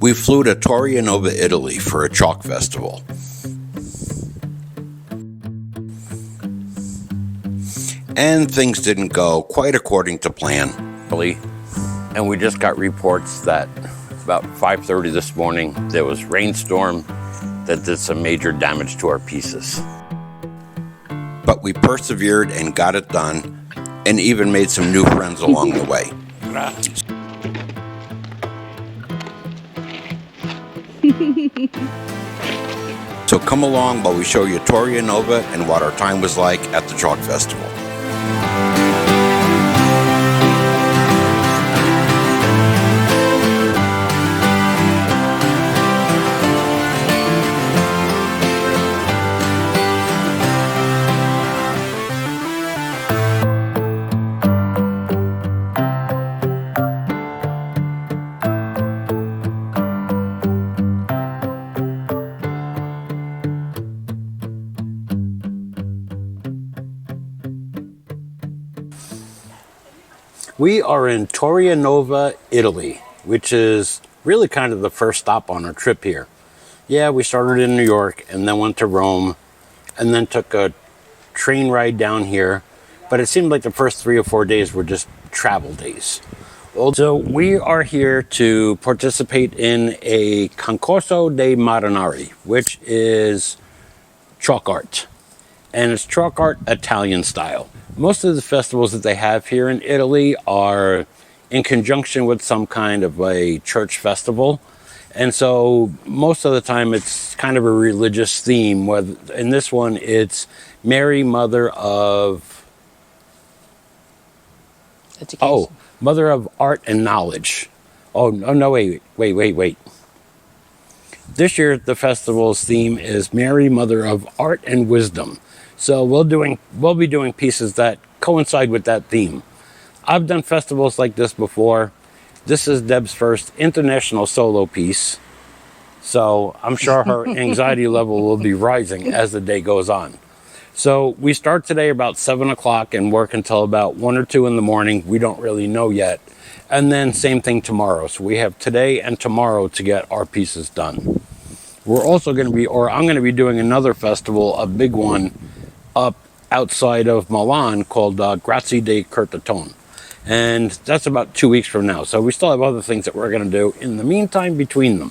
We flew to Taurianova, Italy for a chalk festival. And things didn't go quite according to plan. And we just got reports that about 5:30 this morning there was rainstorm that did some major damage to our pieces. But we persevered and got it done, and even made some new friends along the way. So come along while we show you Taurianova and what our time was like at the Chalk Festival. We are in Taurianova, Italy, which is really kind of the first stop on our trip here. Yeah, we started in New York and then went to Rome and then took a train ride down here. But it seemed like the first 3 or 4 days were just travel days. So we are here to participate in a Concorso dei Marinari, which is chalk art. And it's chalk art Italian style. Most of the festivals that they have here in Italy are in conjunction with some kind of a church festival. And so most of the time it's kind of a religious theme. In this one, it's Mary, Mother of... Education. Oh, Mother of Art and Knowledge. Oh, no, wait. This year, the festival's theme is Mary, Mother of Art and Wisdom. So we'll be doing pieces that coincide with that theme. I've done festivals like this before. This is Deb's first international solo piece. So I'm sure her anxiety level will be rising as the day goes on. So we start today about 7 o'clock and work until about 1 or 2 in the morning. We don't really know yet. And then same thing tomorrow. So we have today and tomorrow to get our pieces done. We're also going to be, or I'm going to be doing another festival, a big one, up outside of Milan called Grazie di Curtatone. And that's about 2 weeks from now. So we still have other things that we're going to do in the meantime between them.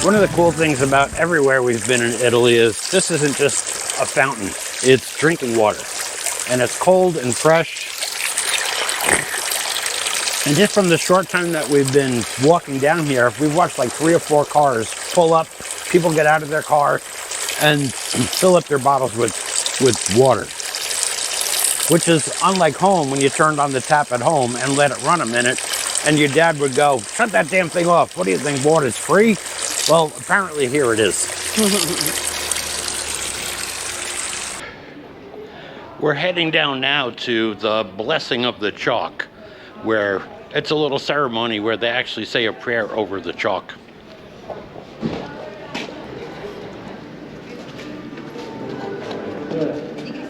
One of the cool things about everywhere we've been in Italy is this isn't just a fountain, it's drinking water. And it's cold and fresh. And just from the short time that we've been walking down here, we've watched like 3 or 4 cars pull up, people get out of their car and fill up their bottles with water. Which is unlike home when you turned on the tap at home and let it run a minute and your dad would go, shut that damn thing off. What do you think, water's free? Well, apparently here it is. We're heading down now to the blessing of the chalk, where it's a little ceremony where they actually say a prayer over the chalk.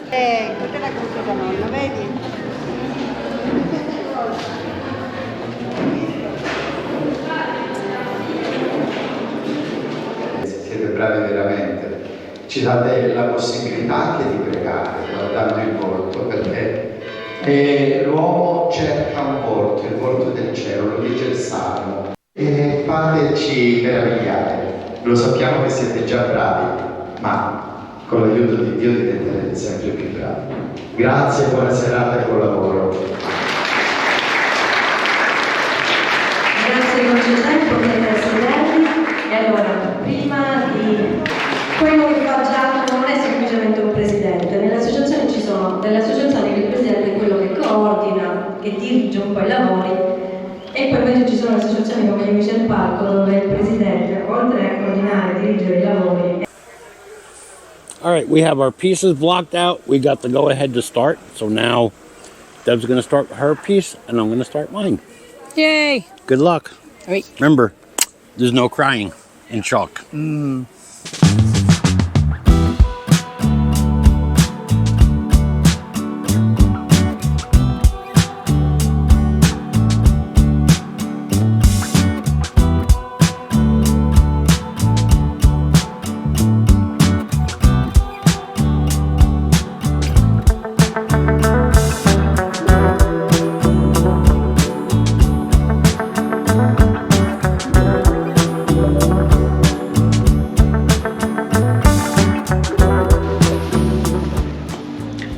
Questa è la croce da nonna, vedi? Siete bravi veramente, ci date la possibilità anche di pregare guardando il volto, perché l'uomo cerca un volto, il volto del cielo, lo dice il Salmo. E fateci meravigliare. Lo sappiamo che siete già bravi, ma con l'aiuto di Dio diventerete sempre più bravi. Grazie, buona serata e buon lavoro. Grazie concessionari, potete sedervi. E allora, prima di quello che fa Giacomo non è semplicemente un presidente, nelle associazioni ci sono delle associazioni che il presidente è quello che coordina, che dirige un po' i lavori, e poi invece ci sono associazioni come gli Amici del Parco dove il presidente, oltre a coordinare e dirigere i lavori. All right, we have our pieces blocked out. We got the go ahead to start. So now Deb's going to start her piece and I'm going to start mine. Yay! Good luck. All right. Remember, there's no crying in chalk.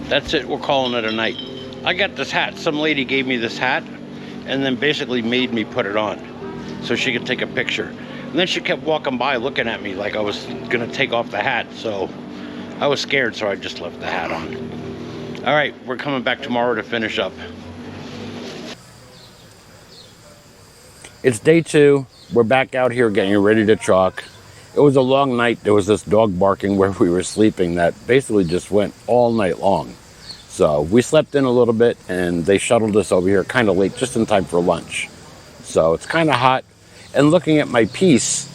That's it, we're calling it a night. I got this hat. Some lady gave me this hat and then basically made me put it on so she could take a picture. And then she kept walking by looking at me like I was gonna take off the hat. So I was scared, so I just left the hat on. All right, we're coming back tomorrow to finish up. It's day 2. We're back out here getting ready to chalk. It was a long night. There was this dog barking where we were sleeping that basically just went all night long. So we slept in a little bit and they shuttled us over here kind of late, just in time for lunch. So it's kind of hot. And looking at my piece,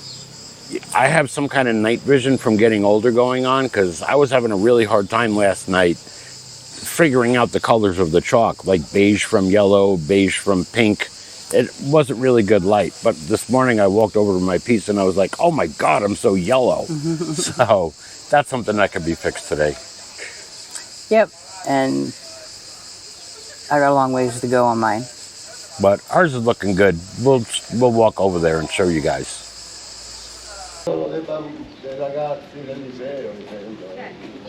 I have some kind of night vision from getting older going on, because I was having a really hard time last night figuring out the colors of the chalk, like beige from yellow, beige from pink. It wasn't really good light, but this morning I walked over to my piece and I was like, oh my God, I'm so yellow. So that's something that could be fixed today. Yep. And I got a long ways to go on mine. But ours is looking good. We'll walk over there and show you guys.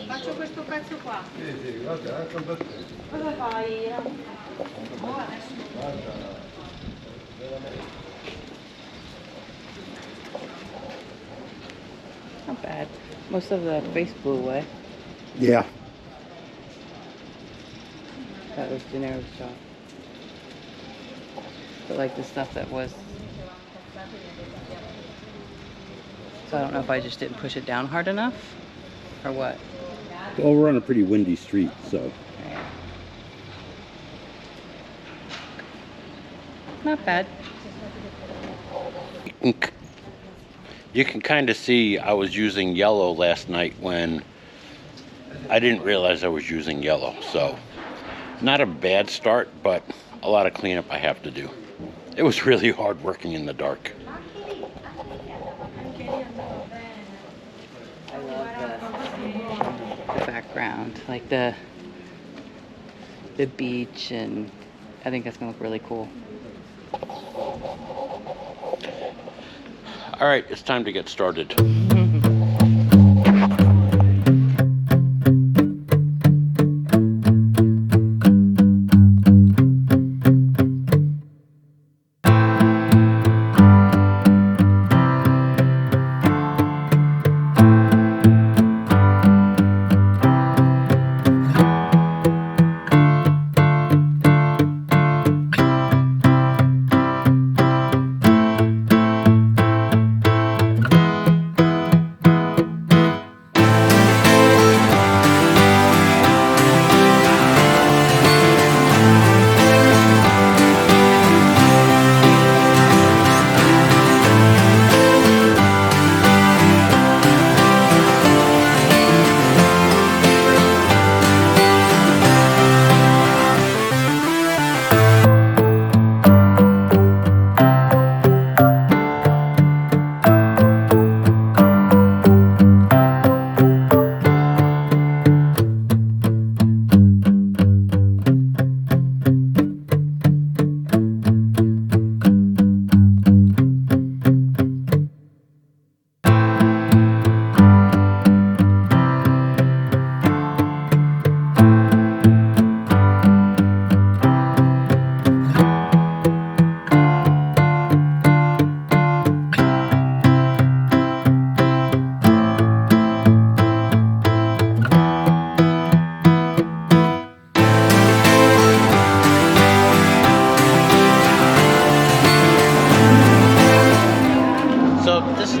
Faccio questo pezzo qua. Cosa fai? Not bad. Most of the face blew away. Yeah. That was Gennaro's job. But like the stuff that was... So I don't know if I just didn't push it down hard enough or what. Well, we're on a pretty windy street, so. Yeah. Not bad. You can kind of see I was using yellow last night when I didn't realize I was using yellow. So not a bad start, but a lot of cleanup I have to do. It was really hard working in the dark. I love the background, like the beach, and I think that's gonna look really cool. All right, it's time to get started.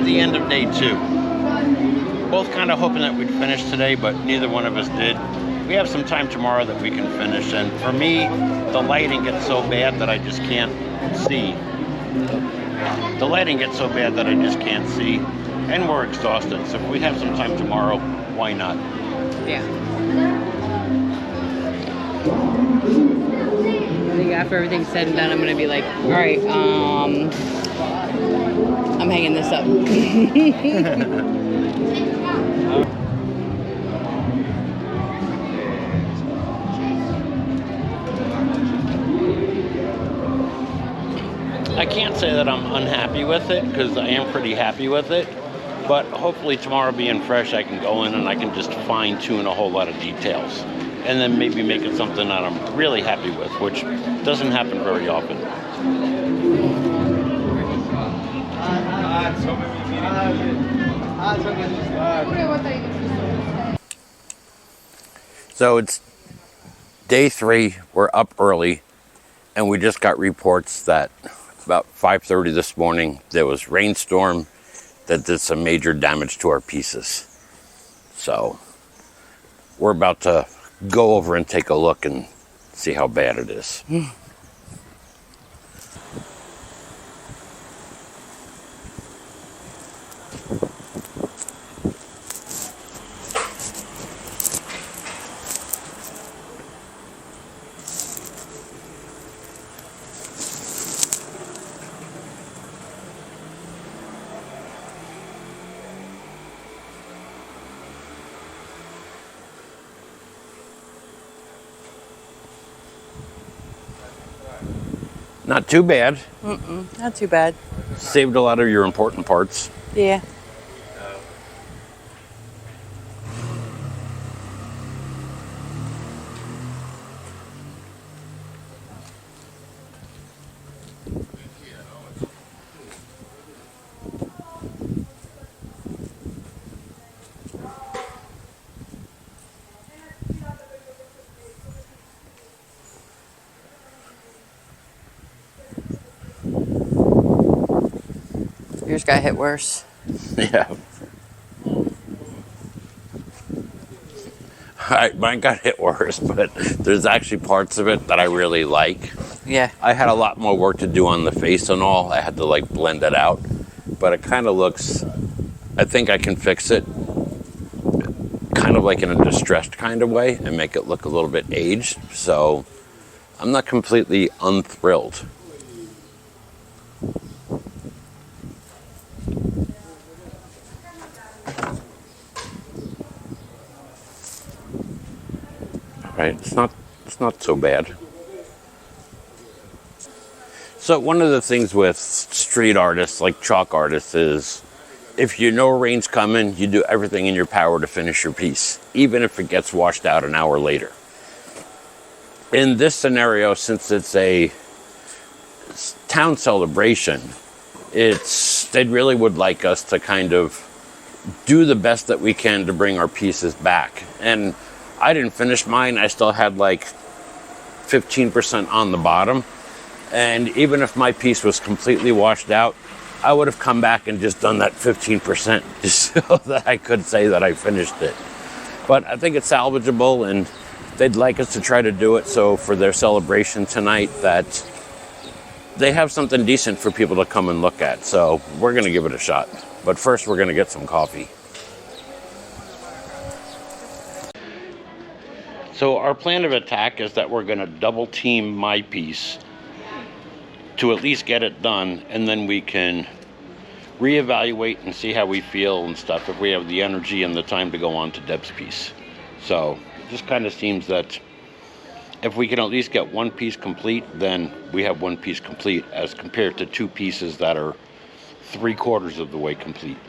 the end of day 2. Both kind of hoping that we'd finish today, but neither one of us did. We have some time tomorrow that we can finish, and for me, the lighting gets so bad that I just can't see. The lighting gets so bad that I just can't see, and we're exhausted. So if we have some time tomorrow, why not? Yeah. I think after everything's said and done, I'm gonna be like, all right, I'm hanging this up. I can't say that I'm unhappy with it, because I am pretty happy with it. But hopefully tomorrow being fresh, I can go in and I can just fine tune a whole lot of details. And then maybe make it something that I'm really happy with, which doesn't happen very often. So it's day 3, we're up early, and we just got reports that about 5:30 this morning, there was rainstorm that did some major damage to our pieces. So we're about to go over and take a look and see how bad it is. Not too bad. Not too bad. Saved a lot of your important parts. Yeah. Yours got hit worse. Yeah. Mine got hit worse, but there's actually parts of it that I really like. Yeah. I had a lot more work to do on the face and all. I had to like blend it out, but it kind of looks, I think I can fix it kind of like in a distressed kind of way and make it look a little bit aged. So I'm not completely unthrilled. Right, it's not so bad. So one of the things with street artists, like chalk artists, is if you know rain's coming, you do everything in your power to finish your piece, even if it gets washed out an hour later. In this scenario, since it's a town celebration, they really would like us to kind of do the best that we can to bring our pieces back. And I didn't finish mine. I still had like 15% on the bottom. And even if my piece was completely washed out, I would have come back and just done that 15% just so that I could say that I finished it. But I think it's salvageable, and they'd like us to try to do it so for their celebration tonight that they have something decent for people to come and look at. So we're going to give it a shot. But first, we're going to get some coffee. So our plan of attack is that we're going to double team my piece to at least get it done, and then we can reevaluate and see how we feel and stuff if we have the energy and the time to go on to Deb's piece. So it just kind of seems that if we can at least get one piece complete, then we have one piece complete as compared to two pieces that are 3/4 of the way complete.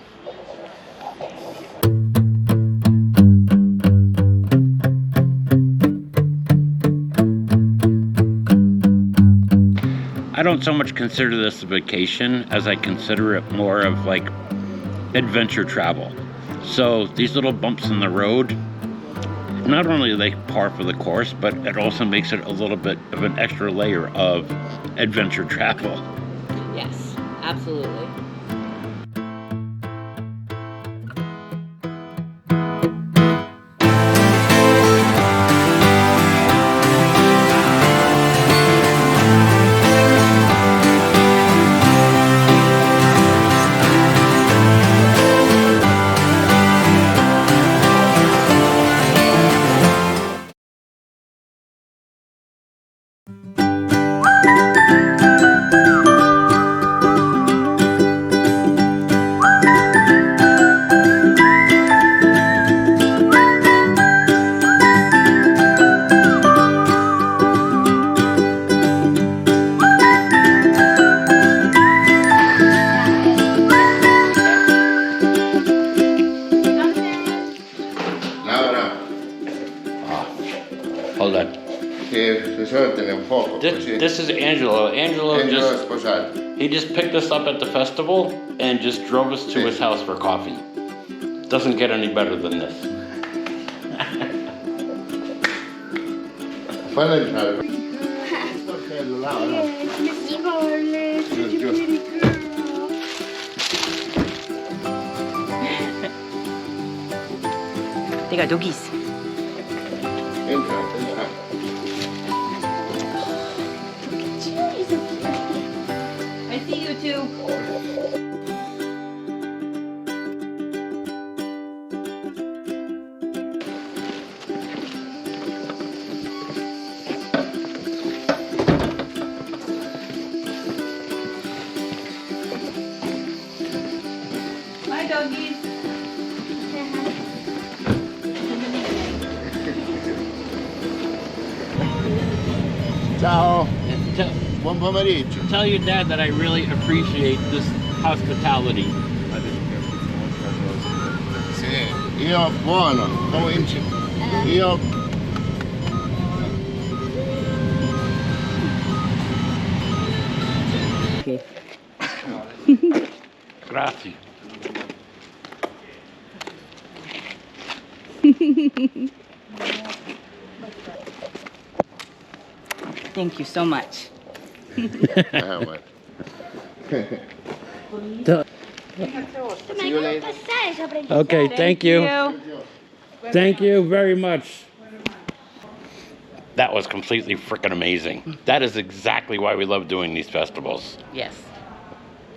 I don't so much consider this a vacation as I consider it more of like adventure travel. So these little bumps in the road, not only are they par for the course, but it also makes it a little bit of an extra layer of adventure travel. Yes, absolutely. poco così. This is Angelo. Angelo Angelo è just sposato. he just picked us up at the festival and just drove us to his house for coffee. Doesn't get any better than this. Falla entrare. Sportello, là, là. They got doggies. Entra, entra. I see you too. Bye, doggies. Ciao, Tell, buon pomeriggio. tell your dad that I really appreciate this hospitality. Sì, io buono, cominci. Io Okay. Grazie. Thank you so much. guarda. See you later. Okay, thank you. Thank you very much. That was completely freaking amazing. That is exactly why we love doing these festivals. Yes.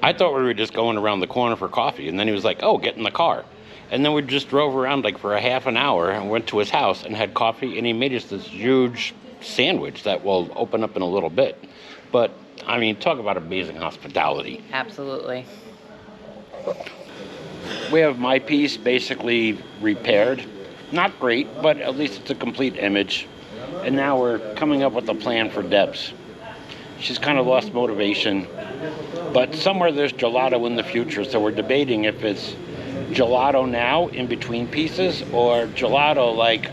I thought we were just going around the corner for coffee, and then he was like, oh, get in the car. And then we just drove around like for a half an hour and went to his house and had coffee, and he made us this huge sandwich that will open up in a little bit. But, I mean, talk about amazing hospitality. Absolutely. We have my piece basically repaired. Not great, but at least it's a complete image. And now we're coming up with a plan for Deb's. She's kind of lost motivation, but somewhere there's gelato in the future, so we're debating if it's gelato now in between pieces or gelato like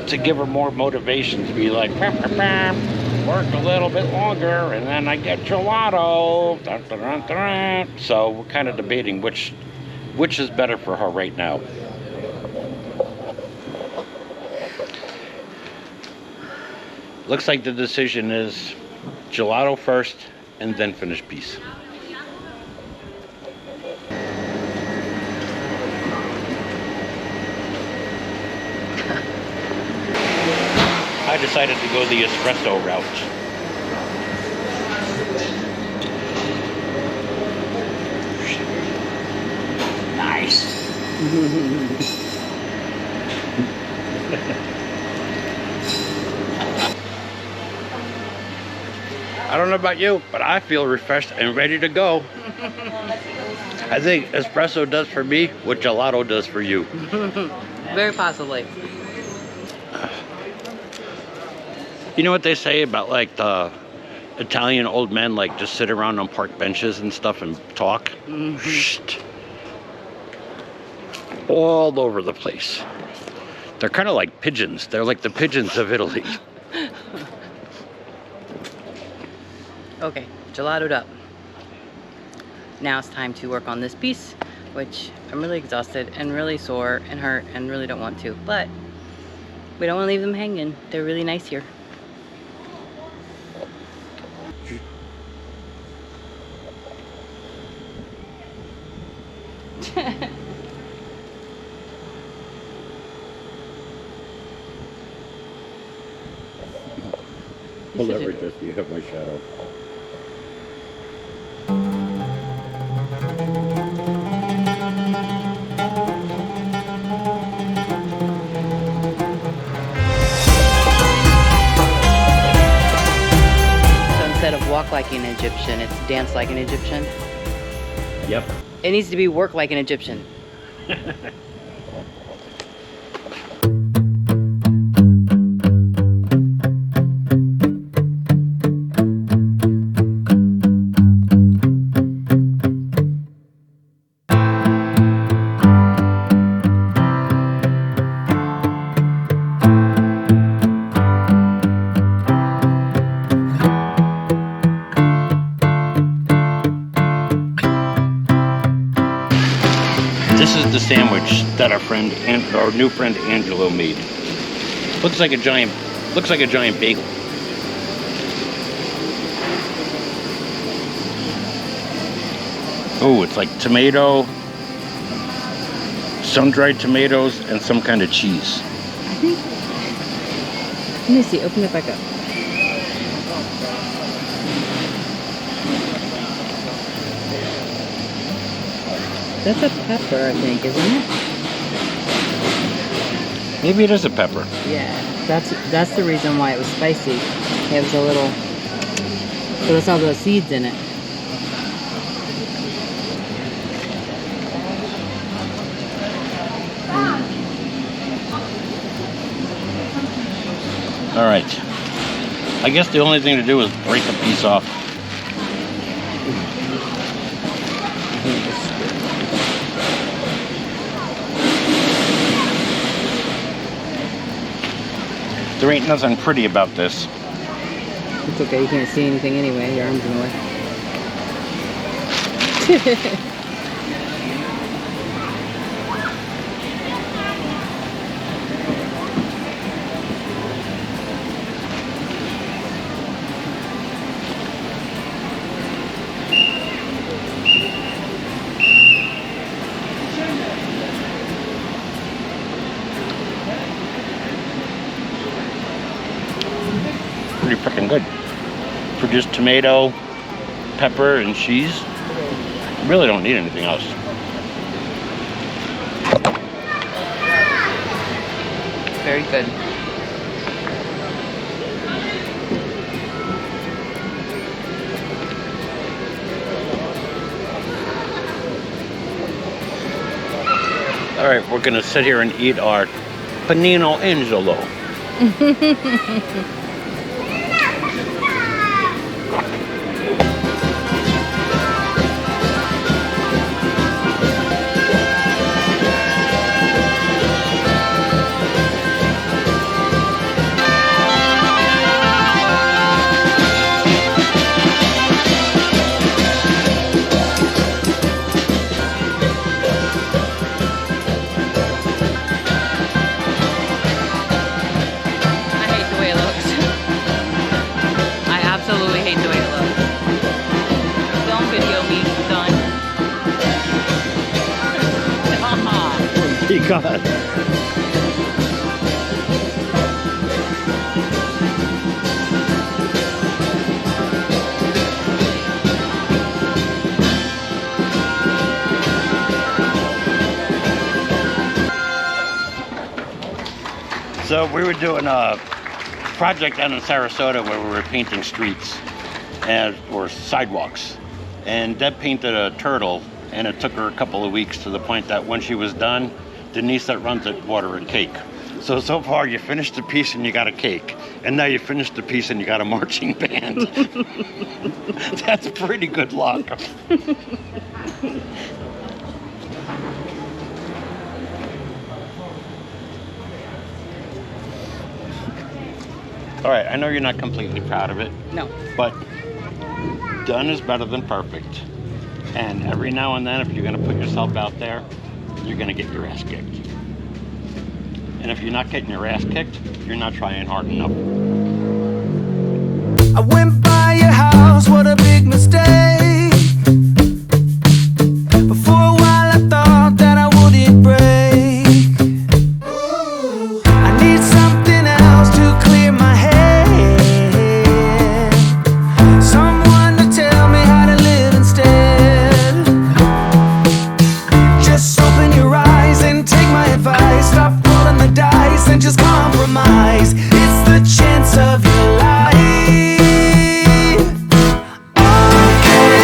to give her more motivation to be like, "Bah, bah, bah, work a little bit longer and then I get gelato." Dun, dun, dun, dun. So we're kind of debating which is better for her right now. Looks like the decision is gelato first and then finished piece. I decided to go the espresso route. Nice. I don't know about you, but I feel refreshed and ready to go. I think espresso does for me what gelato does for you. Very possibly. You know what they say about like the Italian old men like just sit around on park benches and stuff and talk? Shh. All over the place. They're kind of like pigeons. They're like the pigeons of Italy. Okay, gelatoed up. Now it's time to work on this piece, which I'm really exhausted and really sore and hurt and really don't want to, but we don't want to leave them hanging. They're really nice here. Pull over just so you have my shadow. So instead of walk like an Egyptian, it's dance like an Egyptian. Yep. It needs to be work like an Egyptian. This is the sandwich that our new friend Angelo made. Looks like a giant bagel. Oh, it's like tomato, sun-dried tomatoes, and some kind of cheese. Let me see, open it back up. That's a pepper, I think, isn't it? Maybe it is a pepper. Yeah, that's the reason why it was spicy. It was a little, so it's all those seeds in it. All right. I guess the only thing to do is break a piece off. There ain't nothing pretty about this. It's okay, you can't see anything anyway, your arm's in the way. Pretty freaking good. For just tomato, pepper, and cheese, you really don't need anything else. Very good. All right, we're gonna sit here and eat our panino angelo. God. So we were doing a project down in Sarasota where we were painting streets or sidewalks, and Deb painted a turtle, and it took her a couple of weeks, to the point that when she was done, Denise that runs it bought her a cake. So far you finished the piece and you got a cake, and now you finished the piece and you got a marching band. That's pretty good luck. All right, I know you're not completely proud of it. No. But done is better than perfect. And every now and then, if you're gonna put yourself out there, you're gonna get your ass kicked. And if you're not getting your ass kicked, you're not trying hard enough. I went by your house, what a big mistake. But for a while I thought that I wouldn't break. I need something else to clear my head. Someone to tell me how to live instead. Just open your eyes and take my advice. Stop rolling the dice and just compromise. It's the chance of your life. Okay.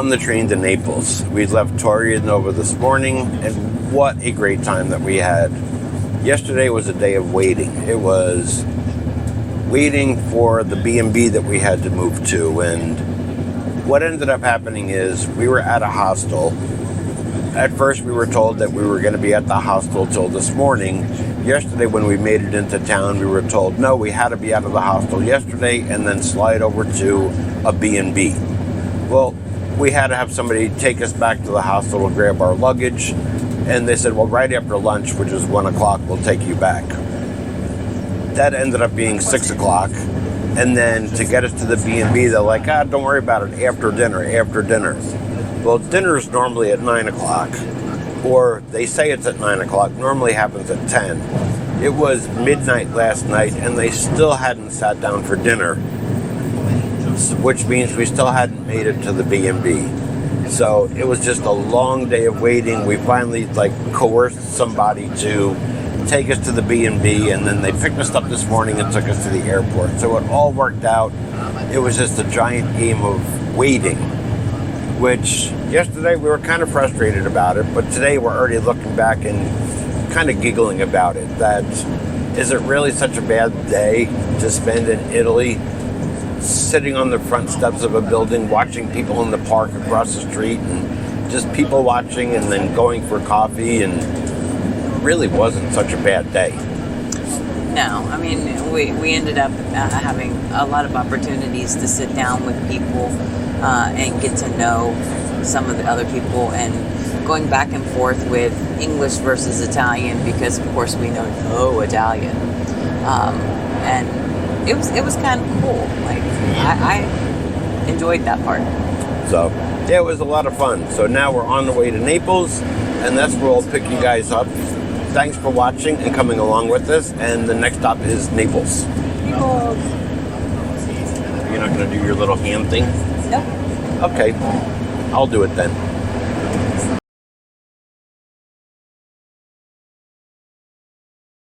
on the train to Naples. We left Taurianova this morning, and what a great time that we had. Yesterday was a day of waiting. It was waiting for the B&B that we had to move to, and what ended up happening is we were at a hostel. At first we were told that we were going to be at the hostel till this morning. Yesterday when we made it into town, we were told no, we had to be out of the hostel yesterday and then slide over to a B&B. Well, we had to have somebody take us back to the hostel and grab our luggage, and they said, well, right after lunch, which is 1 o'clock, we'll take you back. That ended up being 6 o'clock, and then to get us to the B&B, they're like, don't worry about it, after dinner. Well, dinner is normally at 9 o'clock, or they say it's at 9 o'clock, normally happens at 10. It was midnight last night, and they still hadn't sat down for dinner, which means we still hadn't made it to the B&B. So it was just a long day of waiting. We finally coerced somebody to take us to the B&B, and then they picked us up this morning and took us to the airport. So it all worked out. It was just a giant game of waiting, which yesterday we were kind of frustrated about it, but today we're already looking back and kind of giggling about it. That is it really such a bad day to spend in Italy, sitting on the front steps of a building, watching people in the park across the street, and just people watching and then going for coffee, and it really wasn't such a bad day. No, I mean, we ended up having a lot of opportunities to sit down with people and get to know some of the other people, and going back and forth with English versus Italian, because of course we know no Italian, and it was kind of cool. I enjoyed that part. So yeah, it was a lot of fun. So now we're on the way to Naples, and that's where we'll pick you guys up. Thanks for watching and coming along with us, and the next stop is Naples. People. You're not going to do your little hand thing? Nope. Okay, I'll do it then.